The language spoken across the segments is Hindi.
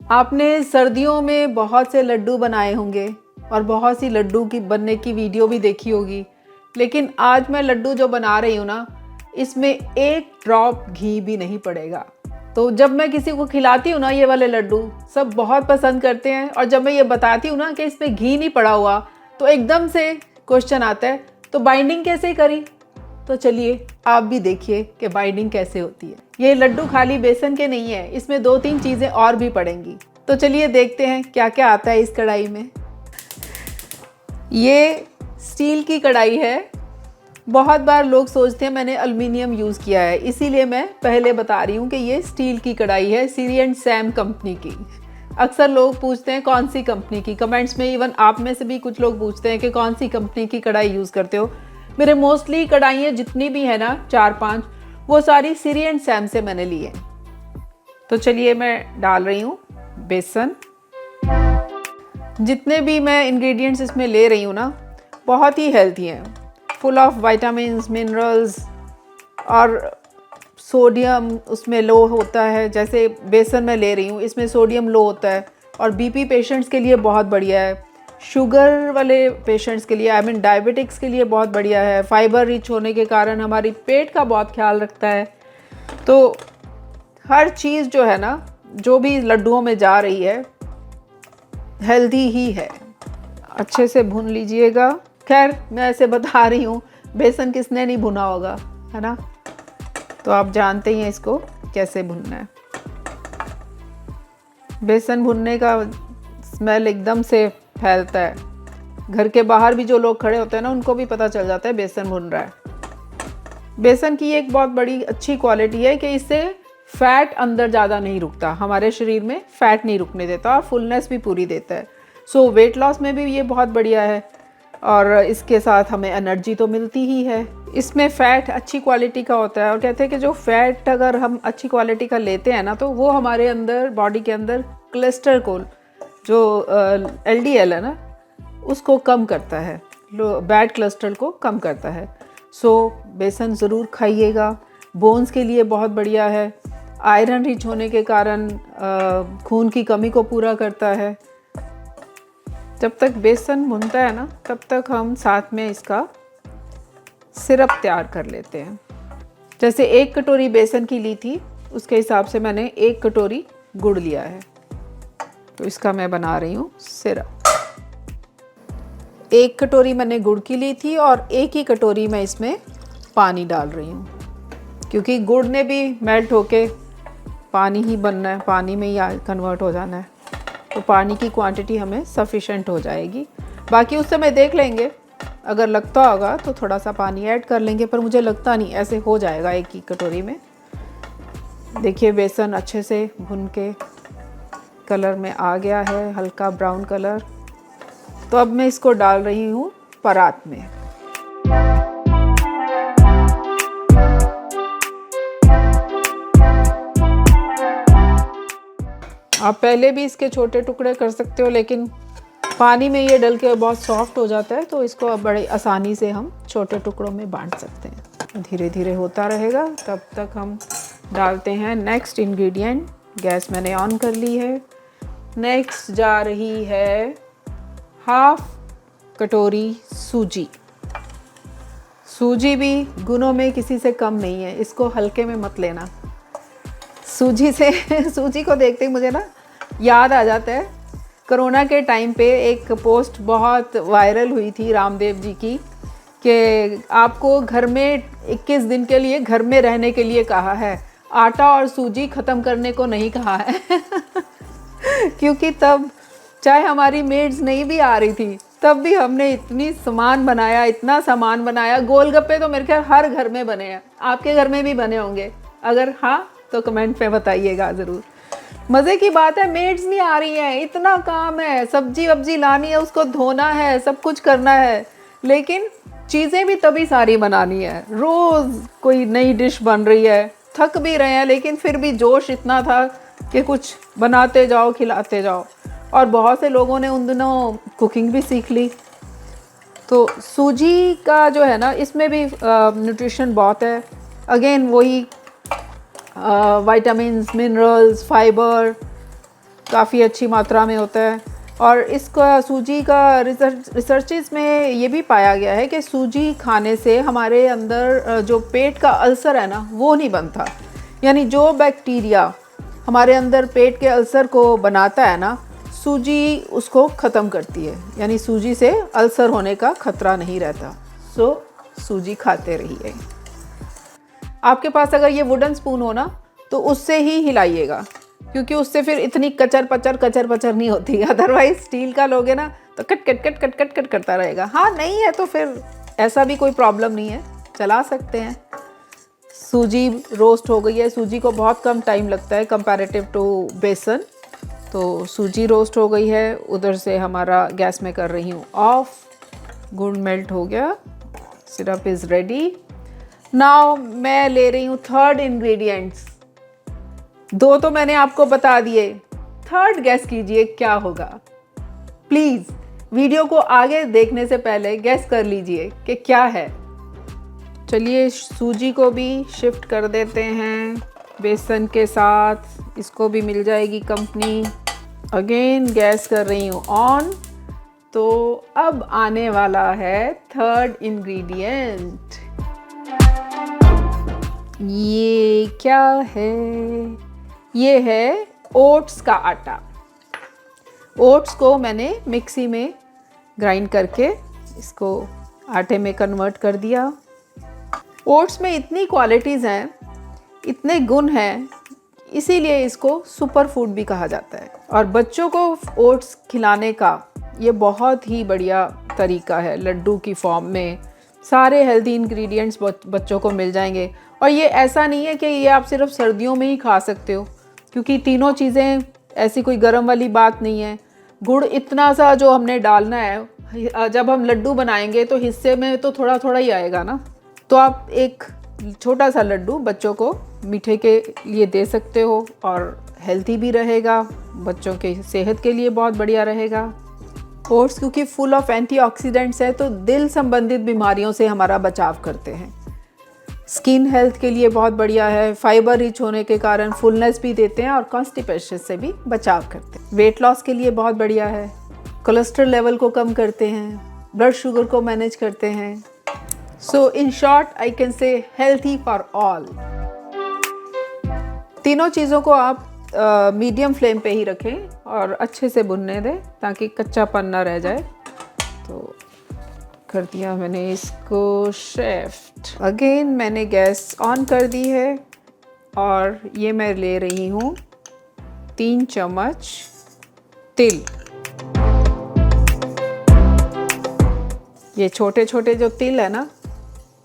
आपने सर्दियों में बहुत से लड्डू बनाए होंगे और बहुत सी लड्डू की बनने की वीडियो भी देखी होगी, लेकिन आज मैं लड्डू जो बना रही हूँ ना, इसमें एक ड्रॉप घी भी नहीं पड़ेगा। तो जब मैं किसी को खिलाती हूँ ना ये वाले लड्डू, सब बहुत पसंद करते हैं। और जब मैं ये बताती हूँ ना कि इसमें घी नहीं पड़ा हुआ, तो एकदम से क्वेश्चन आता है, तो बाइंडिंग कैसे करी? तो चलिए आप भी देखिए कि बाइंडिंग कैसे होती है। ये लड्डू खाली बेसन के नहीं है, इसमें 2-3 चीज़ें और भी पड़ेंगी। तो चलिए देखते हैं क्या क्या आता है इस कढ़ाई में। ये स्टील की कढ़ाई है। बहुत बार लोग सोचते हैं मैंने एल्युमिनियम यूज़ किया है, इसीलिए मैं पहले बता रही हूँ कि ये स्टील की कढ़ाई है, सीरी एंड सैम कंपनी की। अक्सर लोग पूछते हैं कौन सी कंपनी की, कमेंट्स में इवन आप में से भी कुछ लोग पूछते हैं कि कौन सी कंपनी की कढ़ाई यूज़ करते हो। मेरे मोस्टली कढ़ाइयाँ जितनी भी है ना, 4-5, वो सारी सीरी एंड सैम से मैंने ली है। तो चलिए मैं डाल रही हूँ बेसन। जितने भी मैं इंग्रेडिएंट्स इसमें ले रही हूँ ना, बहुत ही हेल्थी हैं, फुल ऑफ विटामिन्स, मिनरल्स और सोडियम उसमें लो होता है। जैसे बेसन मैं ले रही हूँ, इसमें सोडियम लो होता है और बीपी पेशेंट्स के लिए बहुत बढ़िया है। शुगर वाले पेशेंट्स के लिए, आई मीन डायबिटिक्स के लिए बहुत बढ़िया है। फाइबर रिच होने के कारण हमारी पेट का बहुत ख्याल रखता है। तो हर चीज़ जो है ना, जो भी लड्डुओं में जा रही है, हेल्दी ही है। अच्छे से भून लीजिएगा। खैर मैं ऐसे बता रही हूँ, बेसन किसने नहीं भुना होगा, है ना? तो आप जानते ही हैं इसको कैसे भुनना है। बेसन भुनने का स्मेल एकदम से फैलता है। घर के बाहर भी जो लोग खड़े होते हैं ना, उनको भी पता चल जाता है बेसन भुन रहा है। बेसन की एक बहुत बड़ी अच्छी क्वालिटी है कि इससे फैट अंदर ज़्यादा नहीं रुकता, हमारे शरीर में फैट नहीं रुकने देता और फुलनेस भी पूरी देता है। सो वेट लॉस में भी ये बहुत बढ़िया है और इसके साथ हमें एनर्जी तो मिलती ही है। इसमें फ़ैट अच्छी क्वालिटी का होता है और कहते हैं कि जो फ़ैट अगर हम अच्छी क्वालिटी का लेते हैं ना, तो वो हमारे अंदर, बॉडी के अंदर कोलेस्ट्रॉल को, जो LDL है ना, उसको कम करता है, बैड कोलेस्ट्रॉल को कम करता है। सो बेसन ज़रूर खाइएगा, बोन्स के लिए बहुत बढ़िया है। आयरन रिच होने के कारण खून की कमी को पूरा करता है। जब तक बेसन भुनता है ना, तब तक हम साथ में इसका सिरप तैयार कर लेते हैं। जैसे 1 कटोरी बेसन की ली थी, उसके हिसाब से मैंने 1 कटोरी गुड़ लिया है। तो इसका मैं बना रही हूँ सिरप। 1 कटोरी मैंने गुड़ की ली थी और 1 ही कटोरी मैं इसमें पानी डाल रही हूँ, क्योंकि गुड़ ने भी मेल्ट होके पानी ही बनना है, पानी में ही कन्वर्ट हो जाना है। तो पानी की क्वांटिटी हमें सफिशेंट हो जाएगी। बाकी उस समय देख लेंगे, अगर लगता होगा तो थोड़ा सा पानी ऐड कर लेंगे, पर मुझे लगता नहीं, ऐसे हो जाएगा 1 ही कटोरी में। देखिए बेसन अच्छे से भुन के कलर में आ गया है, हल्का ब्राउन कलर। तो अब मैं इसको डाल रही हूँ परात में। आप पहले भी इसके छोटे टुकड़े कर सकते हो, लेकिन पानी में ये डल के बहुत सॉफ्ट हो जाता है, तो इसको अब बड़े आसानी से हम छोटे टुकड़ों में बांट सकते हैं। धीरे धीरे होता रहेगा, तब तक हम डालते हैं नेक्स्ट इंग्रेडिएंट। गैस मैंने ऑन कर ली है। नेक्स्ट जा रही है 1/2 कटोरी सूजी। सूजी भी गुणों में किसी से कम नहीं है, इसको हल्के में मत लेना। सूजी को देखते ही मुझे ना याद आ जाता है, कोरोना के टाइम पे एक पोस्ट बहुत वायरल हुई थी रामदेव जी की, कि आपको घर में 21 दिन के लिए घर में रहने के लिए कहा है, आटा और सूजी ख़त्म करने को नहीं कहा है। क्योंकि तब चाहे हमारी मेड्स नहीं भी आ रही थी, तब भी हमने इतना सामान बनाया। गोलगप्पे तो मेरे ख्याल हर घर में बने हैं, आपके घर में भी बने होंगे। अगर हाँ तो कमेंट में बताइएगा ज़रूर। मज़े की बात है, मेड्स नहीं आ रही हैं, इतना काम है, सब्जी वब्जी लानी है, उसको धोना है, सब कुछ करना है, लेकिन चीज़ें भी तभी सारी बनानी है। रोज़ कोई नई डिश बन रही है, थक भी रहे हैं, लेकिन फिर भी जोश इतना था कि कुछ बनाते जाओ, खिलाते जाओ। और बहुत से लोगों ने उन दिनों कुकिंग भी सीख ली। तो सूजी का जो है ना, इसमें भी न्यूट्रिशन बहुत है। अगेन वही विटामिन्स, मिनरल्स, फाइबर, काफ़ी अच्छी मात्रा में होता है। और इसका सूजी का रिसर्चेस में ये भी पाया गया है कि सूजी खाने से हमारे अंदर जो पेट का अल्सर है ना वो नहीं बनता। यानी जो बैक्टीरिया हमारे अंदर पेट के अल्सर को बनाता है ना, सूजी उसको ख़त्म करती है। यानी सूजी से अल्सर होने का ख़तरा नहीं रहता। सो सूजी खाते रहिए। आपके पास अगर ये वुडन स्पून हो ना तो उससे ही हिलाइएगा, क्योंकि उससे फिर इतनी कचर पचर नहीं होती। अदरवाइज स्टील का लोगे ना तो कट करता रहेगा। हाँ, नहीं है तो फिर ऐसा भी कोई प्रॉब्लम नहीं है, चला सकते हैं। सूजी रोस्ट हो गई है। सूजी को बहुत कम टाइम लगता है कंपैरेटिव टू बेसन। तो सूजी रोस्ट हो गई है। उधर से हमारा गैस में कर रही हूँ ऑफ। गुड़ मेल्ट हो गया। Syrup is ready. नाउ मैं ले रही हूँ थर्ड इंग्रेडिएंट्स। 2 तो मैंने आपको बता दिए, थर्ड गैस कीजिए क्या होगा। प्लीज़ वीडियो को आगे देखने से पहले गैस कर लीजिए कि क्या है। चलिए सूजी को भी शिफ्ट कर देते हैं बेसन के साथ। इसको भी मिल जाएगी कंपनी। अगेन गैस कर रही हूँ ऑन। तो अब आने वाला है थर्ड इंग्रेडिएंट। ये क्या है? ये है ओट्स का आटा। ओट्स को मैंने मिक्सी में ग्राइंड करके इसको आटे में कन्वर्ट कर दिया। ओट्स में इतनी क्वालिटीज़ हैं, इतने गुण हैं, इसीलिए इसको सुपर फूड भी कहा जाता है। और बच्चों को ओट्स खिलाने का ये बहुत ही बढ़िया तरीका है। लड्डू की फॉर्म में सारे हेल्दी इंग्रेडिएंट्स बच्चों को मिल जाएंगे। और ये ऐसा नहीं है कि ये आप सिर्फ सर्दियों में ही खा सकते हो, क्योंकि तीनों चीज़ें ऐसी कोई गर्म वाली बात नहीं है। गुड़ इतना सा जो हमने डालना है, जब हम लड्डू बनाएंगे तो हिस्से में तो थोड़ा थोड़ा ही आएगा ना। तो आप एक छोटा सा लड्डू बच्चों को मीठे के लिए दे सकते हो और हेल्दी भी रहेगा, बच्चों के सेहत के लिए बहुत बढ़िया रहेगा। ओट्स क्योंकि फुल ऑफ एंटीऑक्सीडेंट्स है तो दिल संबंधित बीमारियों से हमारा बचाव करते हैं। स्किन हेल्थ के लिए बहुत बढ़िया है। फाइबर रिच होने के कारण फुलनेस भी देते हैं और कॉन्स्टिपेशन से भी बचाव करते हैं। वेट लॉस के लिए बहुत बढ़िया है। कोलेस्ट्रॉल लेवल को कम करते हैं, ब्लड शुगर को मैनेज करते हैं। So in short I can say healthy for all. तीनों चीज़ों को आप मीडियम फ्लेम पे ही रखें और अच्छे से भुनने दें ताकि कच्चापन ना रह जाए। तो कर दिया मैंने इसको शिफ्ट। अगेन मैंने गैस ऑन कर दी है और ये मैं ले रही हूँ 3 चम्मच तिल। ये छोटे छोटे जो तिल है ना,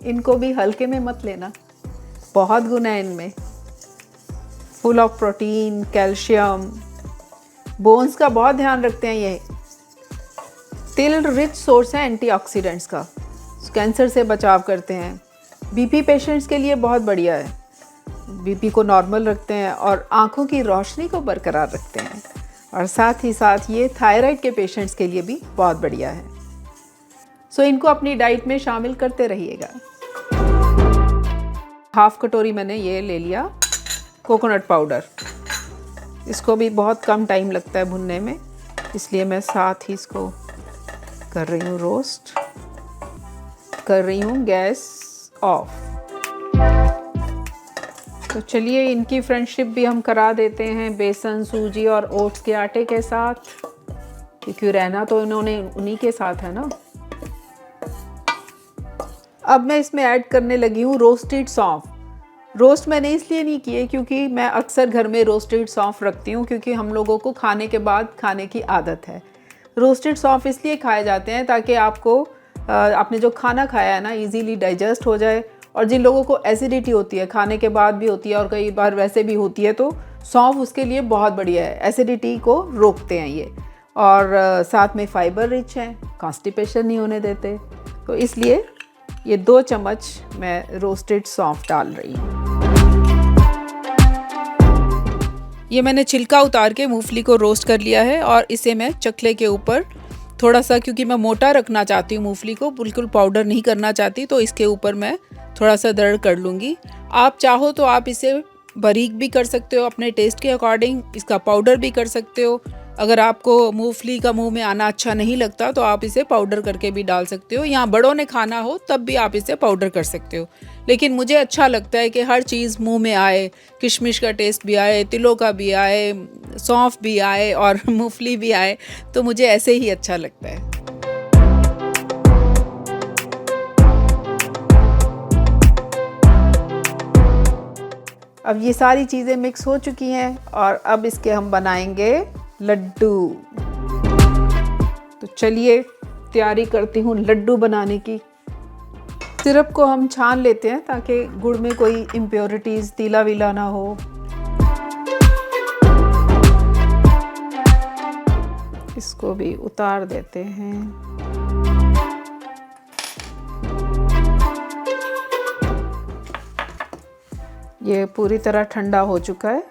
इनको भी हल्के में मत लेना, बहुत गुण है इनमें। Full of protein, calcium, bones का बहुत ध्यान रखते हैं ये। तिल रिच सोर्स है एंटीऑक्सीडेंट्स का, कैंसर से बचाव करते हैं। बीपी पेशेंट्स के लिए बहुत बढ़िया है, बीपी को नॉर्मल रखते हैं और आँखों की रोशनी को बरकरार रखते हैं। और साथ ही साथ ये थायराइड के पेशेंट्स के लिए भी बहुत बढ़िया है। सो इनको अपनी डाइट में शामिल करते रहिएगा। हाफ कटोरी मैंने ये ले लिया कोकोनट पाउडर। इसको भी बहुत कम टाइम लगता है भुनने में, इसलिए मैं साथ ही इसको कर रही हूँ रोस्ट। कर रही हूँ गैस ऑफ। तो चलिए इनकी फ्रेंडशिप भी हम करा देते हैं बेसन, सूजी और ओट्स के आटे के साथ, क्योंकि रहना तो इन्होंने उन्हीं के साथ है ना। अब मैं इसमें ऐड करने लगी हूँ रोस्टेड सौंफ। रोस्ट मैंने इसलिए नहीं किए क्योंकि मैं अक्सर घर में रोस्टेड सौंफ रखती हूँ, क्योंकि हम लोगों को खाने के बाद खाने की आदत है। रोस्टेड सौंफ इसलिए खाए जाते हैं ताकि आपको आपने जो खाना खाया है ना इजीली डाइजेस्ट हो जाए। और जिन लोगों को एसिडिटी होती है, खाने के बाद भी होती है और कई बार वैसे भी होती है, तो सौंफ उसके लिए बहुत बढ़िया है। एसिडिटी को रोकते हैं ये, और साथ में फाइबर रिच हैं, कॉन्स्टिपेशन नहीं होने देते। तो इसलिए ये 2 चम्मच मैं रोस्टेड सौंफ डाल रही हूँ। ये मैंने छिलका उतार के मूंगफली को रोस्ट कर लिया है और इसे मैं चकले के ऊपर थोड़ा सा, क्योंकि मैं मोटा रखना चाहती हूँ मूंगफली को, बिल्कुल पाउडर नहीं करना चाहती, तो इसके ऊपर मैं थोड़ा सा दर्द कर लूँगी। आप चाहो तो आप इसे बारीक भी कर सकते हो अपने टेस्ट के अकॉर्डिंग, इसका पाउडर भी कर सकते हो। अगर आपको मूंगफली का मुंह में आना अच्छा नहीं लगता तो आप इसे पाउडर करके भी डाल सकते हो, या बड़ों ने खाना हो तब भी आप इसे पाउडर कर सकते हो। लेकिन मुझे अच्छा लगता है कि हर चीज़ मुंह में आए, किशमिश का टेस्ट भी आए, तिलों का भी आए, सौंफ भी आए और मूंगफली भी आए, तो मुझे ऐसे ही अच्छा लगता है। अब ये सारी चीज़ें मिक्स हो चुकी हैं और अब इसके हम बनाएंगे लड्डू। तो चलिए तैयारी करती हूँ लड्डू बनाने की। सिरप को हम छान लेते हैं ताकि गुड़ में कोई इम्प्योरिटीज़, तीला वीला ना हो। इसको भी उतार देते हैं। ये पूरी तरह ठंडा हो चुका है।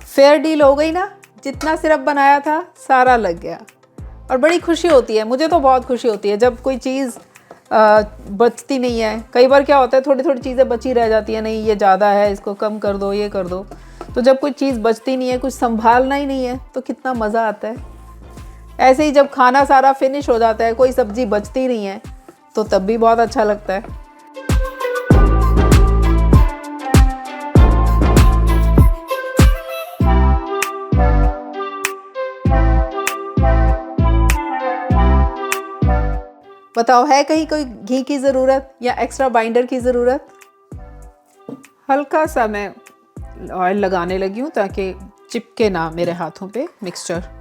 फेयर डील हो गई ना, जितना सिरप बनाया था सारा लग गया और बड़ी खुशी होती है। मुझे तो बहुत खुशी होती है जब कोई चीज़ बचती नहीं है। कई बार क्या होता है, थोड़ी थोड़ी चीज़ें बची रह जाती है, नहीं ये ज़्यादा है, इसको कम कर दो, ये कर दो। तो जब कोई चीज़ बचती नहीं है, कुछ संभालना ही नहीं है, तो कितना मज़ा आता है। ऐसे ही जब खाना सारा फिनिश हो जाता है, कोई सब्ज़ी बचती नहीं है, तो तब भी बहुत अच्छा लगता है। बताओ, है कहीं कोई घी की ज़रूरत या एक्स्ट्रा बाइंडर की ज़रूरत? हल्का सा मैं ऑयल लगाने लगी हूँ ताकि चिपके ना मेरे हाथों पे मिक्सचर।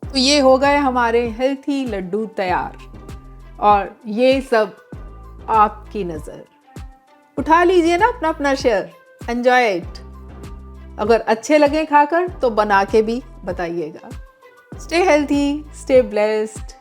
तो ये हो गए हमारे हेल्थी लड्डू तैयार, और ये सब आपकी नज़र। उठा लीजिए ना अपना अपना शेयर, एंजॉय इट। अगर अच्छे लगे खाकर तो बना के भी बताइएगा। Stay healthy, stay blessed.